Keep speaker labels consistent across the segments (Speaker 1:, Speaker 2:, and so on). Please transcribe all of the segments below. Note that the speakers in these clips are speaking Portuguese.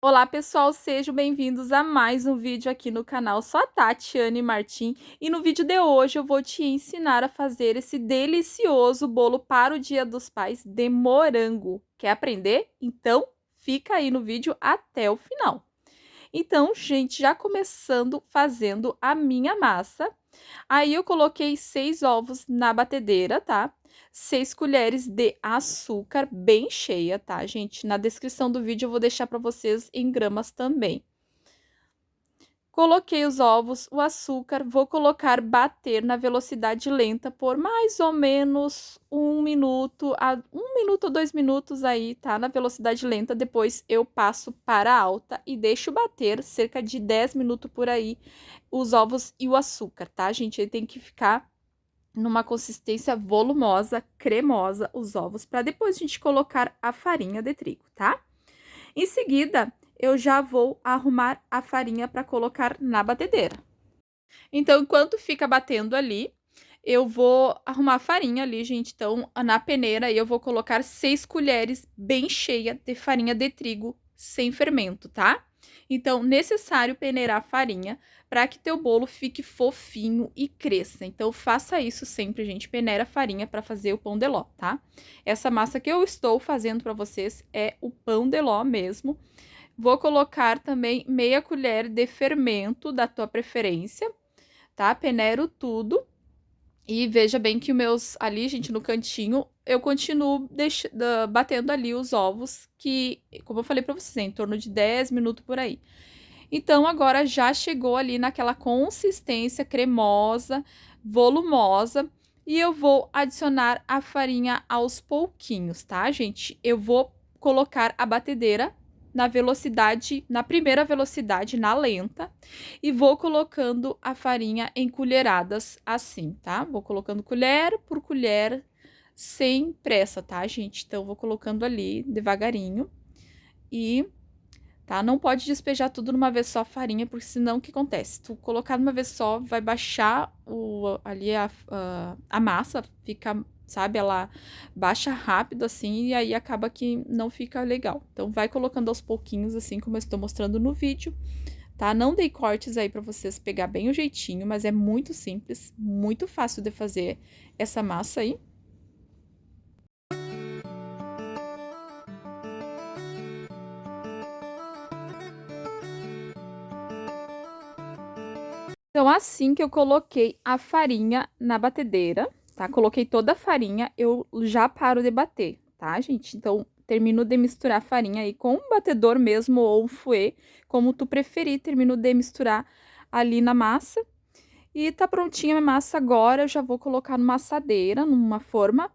Speaker 1: Olá pessoal, sejam bem-vindos a mais um vídeo aqui no canal. Sou a Tatiane Martim e no vídeo de hoje eu vou te ensinar a fazer esse delicioso bolo para o Dia dos Pais de morango. Quer aprender? Então fica aí no vídeo até o final. Então, gente, já começando fazendo a minha massa. Aí eu coloquei 6 ovos na batedeira, tá? 6 colheres de açúcar bem cheia, tá, gente? Na descrição do vídeo eu vou deixar para vocês em gramas também. Coloquei os ovos, o açúcar, vou colocar bater na velocidade lenta por mais ou menos 1 minuto, 1 minuto ou 2 minutos aí, tá? Na velocidade lenta, depois eu passo para alta e deixo bater cerca de 10 minutos por aí os ovos e o açúcar, tá, gente? Ele tem que ficar numa consistência volumosa, cremosa, os ovos, para depois a gente colocar a farinha de trigo, tá? Em seguida, eu já vou arrumar a farinha para colocar na batedeira. Então, enquanto fica batendo ali, eu vou arrumar a farinha ali, gente. Então, na peneira, eu vou colocar 6 colheres bem cheia de farinha de trigo sem fermento, tá? Então, necessário peneirar a farinha para que teu bolo fique fofinho e cresça. Então, faça isso sempre, gente. Peneira a farinha para fazer o pão de ló, tá? Essa massa que eu estou fazendo para vocês é o pão de ló mesmo. Vou colocar também meia colher de fermento da tua preferência, tá? Peneiro tudo. E veja bem que os meus ali, gente, no cantinho, eu continuo batendo ali os ovos, que, como eu falei pra vocês, é em torno de 10 minutos por aí. Então, agora já chegou ali naquela consistência cremosa, volumosa, e eu vou adicionar a farinha aos pouquinhos, tá, gente? Eu vou colocar a batedeira na velocidade, na primeira velocidade, na lenta, e vou colocando a farinha em colheradas assim, tá? Vou colocando colher por colher, sem pressa, tá, gente? Então, vou colocando ali devagarinho e tá? Não pode despejar tudo numa vez só a farinha, porque senão o que acontece? Tu colocar de uma vez só, vai baixar ali a massa, fica, sabe, ela baixa rápido assim, e aí acaba que não fica legal. Então, vai colocando aos pouquinhos, assim como eu estou mostrando no vídeo, tá? Não dei cortes aí para vocês pegar bem o jeitinho, mas é muito simples, muito fácil de fazer essa massa aí. Então, assim que eu coloquei a farinha na batedeira, tá? Coloquei toda a farinha, eu já paro de bater, tá, gente? Então, termino de misturar a farinha aí com um batedor mesmo ou um fouet, como tu preferir, termino de misturar ali na massa. E tá prontinha a minha massa agora, eu já vou colocar numa assadeira, numa forma.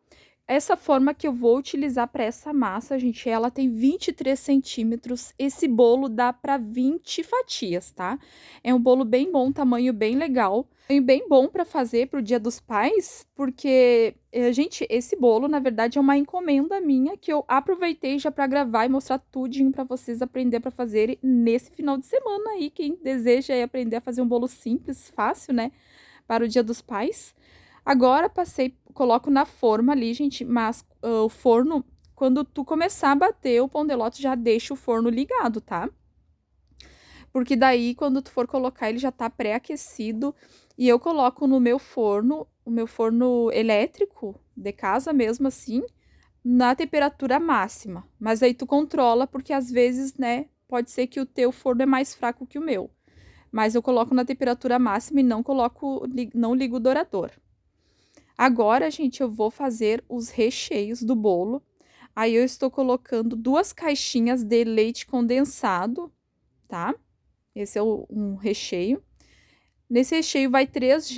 Speaker 1: Essa forma que eu vou utilizar para essa massa, gente, ela tem 23 centímetros. Esse bolo dá para 20 fatias, tá? É um bolo bem bom, tamanho bem legal. E bem bom para fazer para o Dia dos Pais, porque, gente, esse bolo, na verdade, é uma encomenda minha que eu aproveitei já para gravar e mostrar tudinho para vocês aprender para fazer nesse final de semana aí. Quem deseja aí aprender a fazer um bolo simples, fácil, né? Para o Dia dos Pais. Agora coloco na forma ali, gente, mas o forno, quando tu começar a bater o pão de ló, tu já deixa o forno ligado, tá? Porque daí, quando tu for colocar, ele já tá pré-aquecido. E eu coloco no meu forno, o meu forno elétrico, de casa mesmo assim, na temperatura máxima. Mas aí tu controla, porque às vezes, né, pode ser que o teu forno é mais fraco que o meu. Mas eu coloco na temperatura máxima e não ligo o dourador. Agora, gente, eu vou fazer os recheios do bolo. Aí eu estou colocando 2 caixinhas de leite condensado, tá? Esse é um recheio. Nesse recheio vai 3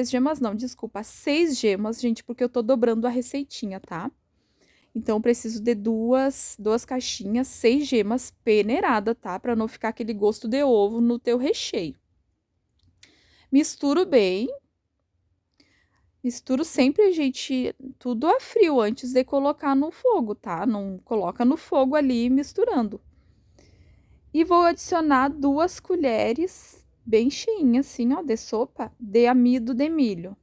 Speaker 1: gemas não, desculpa, 6 gemas, gente, porque eu tô dobrando a receitinha, tá? Então, eu preciso de duas caixinhas, 6 gemas peneirada, tá? Pra não ficar aquele gosto de ovo no teu recheio. Misturo bem. Misturo sempre, gente, tudo a frio antes de colocar no fogo, tá? Não coloca no fogo ali misturando. E vou adicionar 2 colheres bem cheinhas, assim, ó, de sopa de amido de milho,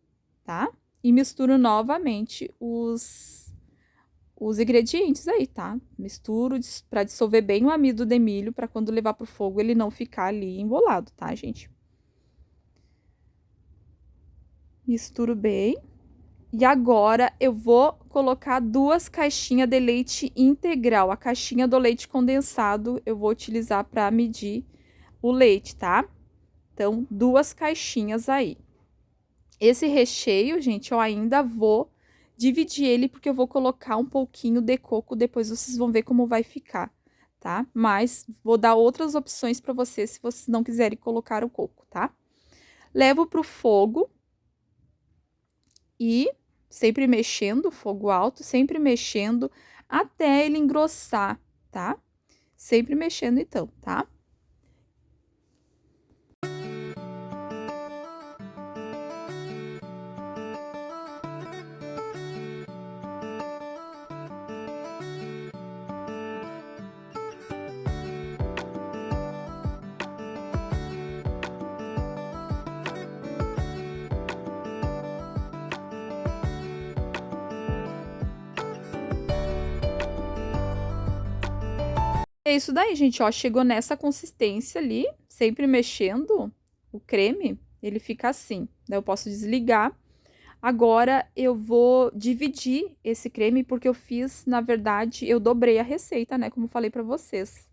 Speaker 1: tá? E misturo novamente os ingredientes aí, tá? Misturo para dissolver bem o amido de milho, para quando levar pro fogo ele não ficar ali embolado, tá, gente? Misturo bem. E agora eu vou colocar 2 caixinhas de leite integral. A caixinha do leite condensado eu vou utilizar para medir o leite, tá? Então, 2 caixinhas aí. Esse recheio, gente, eu ainda vou dividir ele, porque eu vou colocar um pouquinho de coco, depois vocês vão ver como vai ficar, tá? Mas vou dar outras opções para vocês, se vocês não quiserem colocar o coco, tá? Levo pro fogo e sempre mexendo, fogo alto, sempre mexendo até ele engrossar, tá? Sempre mexendo então, tá? É isso daí, gente, ó, chegou nessa consistência ali, sempre mexendo o creme, ele fica assim. Daí eu posso desligar. Agora eu vou dividir esse creme, porque eu fiz, na verdade, eu dobrei a receita, né, como eu falei pra vocês.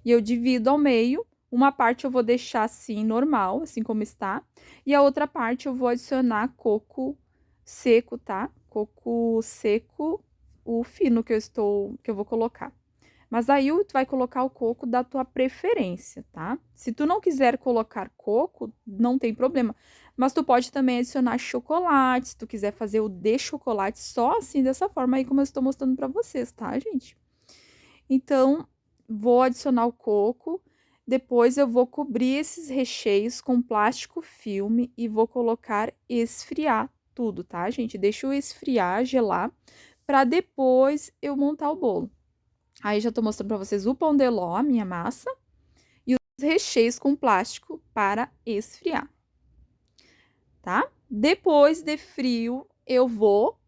Speaker 1: E eu divido ao meio, uma parte eu vou deixar assim, normal, assim como está, e a outra parte eu vou adicionar coco seco, tá? Coco seco, o fino que eu vou colocar. Mas aí tu vai colocar o coco da tua preferência, tá? Se tu não quiser colocar coco, não tem problema. Mas tu pode também adicionar chocolate, se tu quiser fazer o de chocolate só assim, dessa forma aí como eu estou mostrando pra vocês, tá, gente? Então, vou adicionar o coco, depois eu vou cobrir esses recheios com plástico filme e vou colocar esfriar tudo, tá, gente? Deixa eu esfriar, gelar, pra depois eu montar o bolo. Aí já tô mostrando pra vocês o pão de ló, a minha massa, e os recheios com plástico para esfriar, tá? Depois de frio, eu vou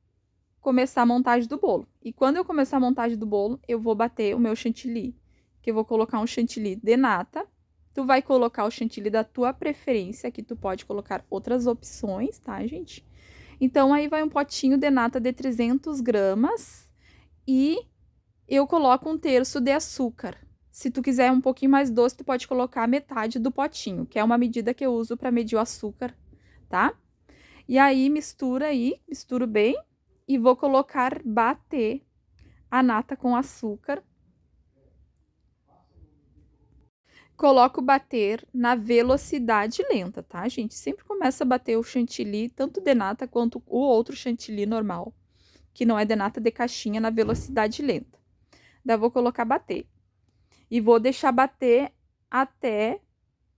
Speaker 1: começar a montagem do bolo. E quando eu começar a montagem do bolo, eu vou bater o meu chantilly, que eu vou colocar um chantilly de nata. Tu vai colocar o chantilly da tua preferência, aqui tu pode colocar outras opções, tá, gente? Então, aí vai um potinho de nata de 300 gramas e eu coloco 1/3 de açúcar. Se tu quiser um pouquinho mais doce, tu pode colocar metade do potinho, que é uma medida que eu uso para medir o açúcar, tá? E aí, misturo bem e vou colocar, bater a nata com açúcar. Coloco bater na velocidade lenta, tá, gente? Sempre começa a bater o chantilly, tanto de nata quanto o outro chantilly normal, que não é de nata de caixinha, na velocidade lenta. Daí eu vou colocar bater. E vou deixar bater até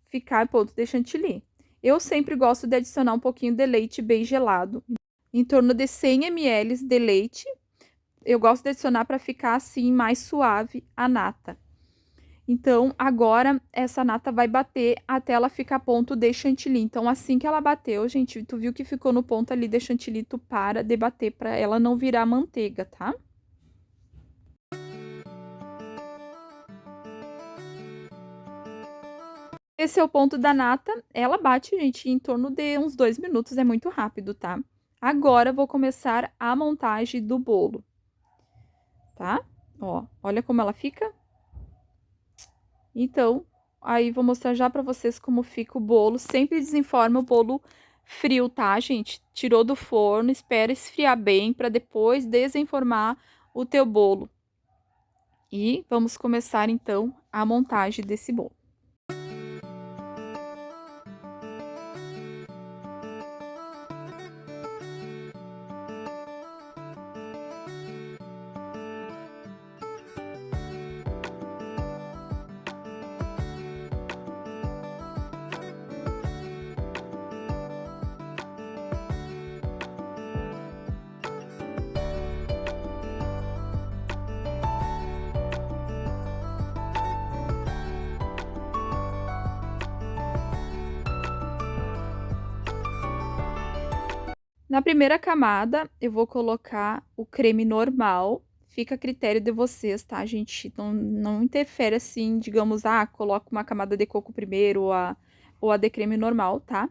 Speaker 1: ficar ponto de chantilly. Eu sempre gosto de adicionar um pouquinho de leite bem gelado, em torno de 100 ml de leite. Eu gosto de adicionar para ficar assim mais suave a nata. Então, agora essa nata vai bater até ela ficar ponto de chantilly. Então, assim que ela bateu, gente, tu viu que ficou no ponto ali de chantilly, tu para de bater para ela não virar manteiga, tá? Esse é o ponto da nata. Ela bate, gente, em torno de uns 2 minutos, é muito rápido, tá? Agora, eu vou começar a montagem do bolo, tá? Ó, olha como ela fica. Então, aí vou mostrar já pra vocês como fica o bolo. Sempre desenforma o bolo frio, tá, gente? Tirou do forno, espera esfriar bem pra depois desenformar o teu bolo. E vamos começar, então, a montagem desse bolo. Na primeira camada, eu vou colocar o creme normal, fica a critério de vocês, tá, gente? Não interfere assim, digamos, coloca uma camada de coco primeiro ou a de creme normal, tá?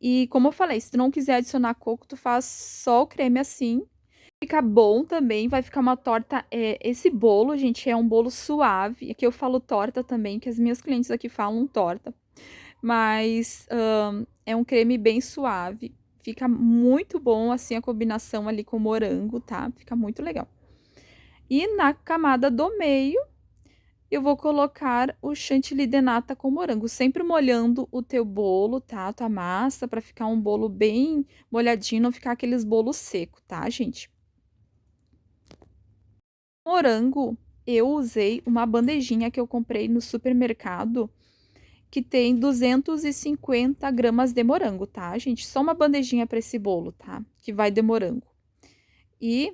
Speaker 1: E como eu falei, se tu não quiser adicionar coco, tu faz só o creme assim. Fica bom também, vai ficar uma torta. Esse bolo, gente, é um bolo suave. Aqui eu falo torta também, que as minhas clientes aqui falam torta. Mas é um creme bem suave. Fica muito bom assim a combinação ali com morango, tá? Fica muito legal. E na camada do meio, eu vou colocar o chantilly de nata com morango, sempre molhando o teu bolo, tá? A tua massa, para ficar um bolo bem molhadinho, não ficar aqueles bolos secos, tá, gente? Morango, eu usei uma bandejinha que eu comprei no supermercado, que tem 250 gramas de morango, tá, gente? Só uma bandejinha para esse bolo, tá? Que vai de morango. E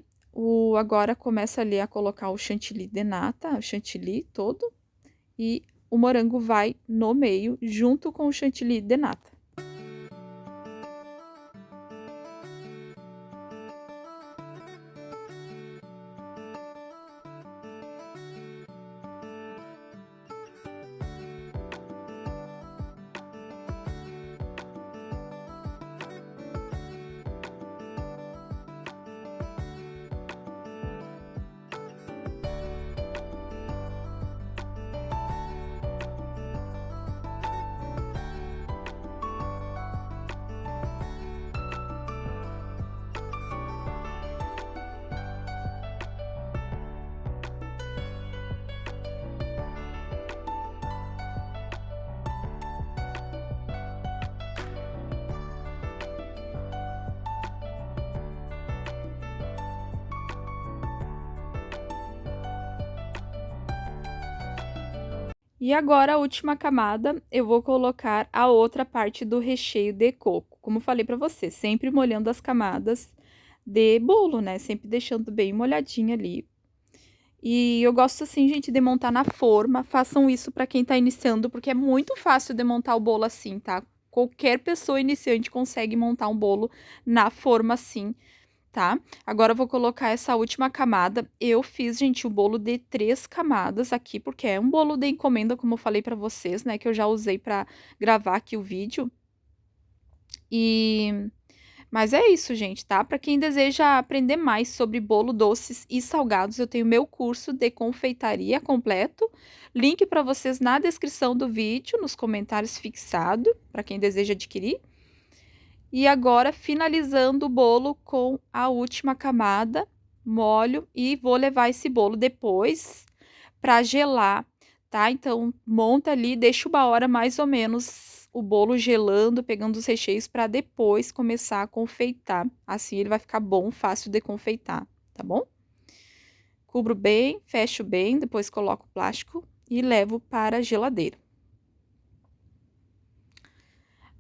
Speaker 1: agora começa ali a colocar o chantilly de nata, o chantilly todo. E o morango vai no meio, junto com o chantilly de nata. E agora a última camada, eu vou colocar a outra parte do recheio de coco. Como eu falei pra você, sempre molhando as camadas de bolo, né? Sempre deixando bem molhadinho ali. E eu gosto assim, gente, de montar na forma. Façam isso pra quem tá iniciando, porque é muito fácil de montar o bolo assim, tá? Qualquer pessoa iniciante consegue montar um bolo na forma assim, tá? Agora eu vou colocar essa última camada. Eu fiz, gente, o bolo de 3 camadas aqui, porque é um bolo de encomenda, como eu falei pra vocês, né? Que eu já usei pra gravar aqui o vídeo. Mas é isso, gente, tá? Para quem deseja aprender mais sobre bolo, doces e salgados, eu tenho meu curso de confeitaria completo. Link para vocês na descrição do vídeo, nos comentários fixado, para quem deseja adquirir. E agora, finalizando o bolo com a última camada, molho e vou levar esse bolo depois para gelar, tá? Então, monta ali, deixa uma hora mais ou menos o bolo gelando, pegando os recheios para depois começar a confeitar. Assim ele vai ficar bom, fácil de confeitar, tá bom? Cubro bem, fecho bem, depois coloco o plástico e levo para a geladeira.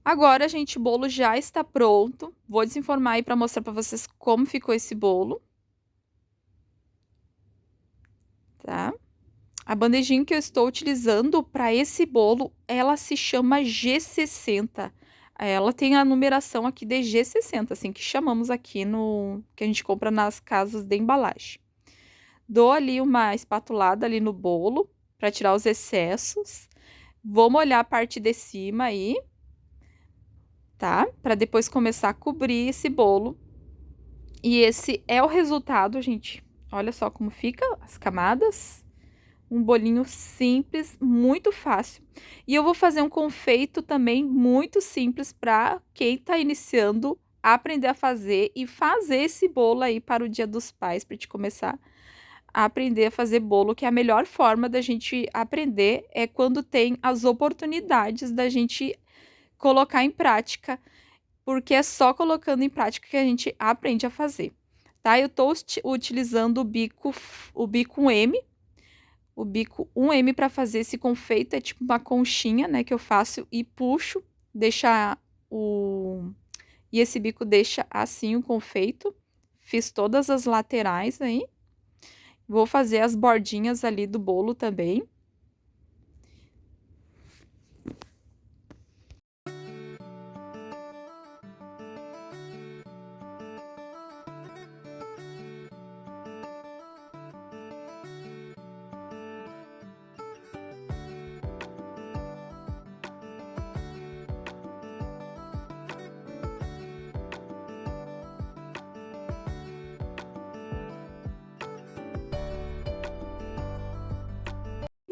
Speaker 1: Agora, gente, o bolo já está pronto. Vou desenformar aí para mostrar para vocês como ficou esse bolo. Tá? A bandejinha que eu estou utilizando para esse bolo, ela se chama G60. Ela tem a numeração aqui de G60, assim que chamamos aqui no que a gente compra nas casas de embalagem. Dou ali uma espatulada ali no bolo para tirar os excessos. Vou molhar a parte de cima aí, tá? Para depois começar a cobrir esse bolo. E esse é o resultado, gente. Olha só como fica as camadas. Um bolinho simples, muito fácil. E eu vou fazer um confeito também muito simples para quem está iniciando a aprender a fazer e fazer esse bolo aí para o Dia dos Pais, para te começar a aprender a fazer bolo, que é a melhor forma da gente aprender é quando tem as oportunidades da gente colocar em prática, porque é só colocando em prática que a gente aprende a fazer, tá? Eu tô utilizando o bico M, o bico 1M para fazer esse confeito, é tipo uma conchinha, né, que eu faço e puxo, deixa o... E esse bico deixa assim o confeito. Fiz todas as laterais aí. Vou fazer as bordinhas ali do bolo também.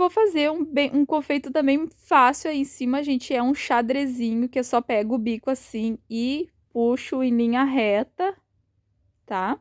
Speaker 1: vou fazer um confeito também fácil aí em cima, gente, é um xadrezinho que eu só pego o bico assim e puxo em linha reta, tá?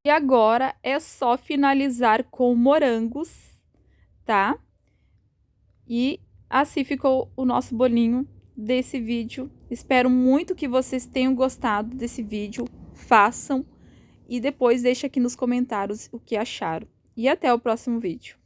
Speaker 1: E agora é só finalizar com morangos, tá? E assim ficou o nosso bolinho desse vídeo. Espero muito que vocês tenham gostado desse vídeo. Façam e depois deixa aqui nos comentários o que acharam. E até o próximo vídeo.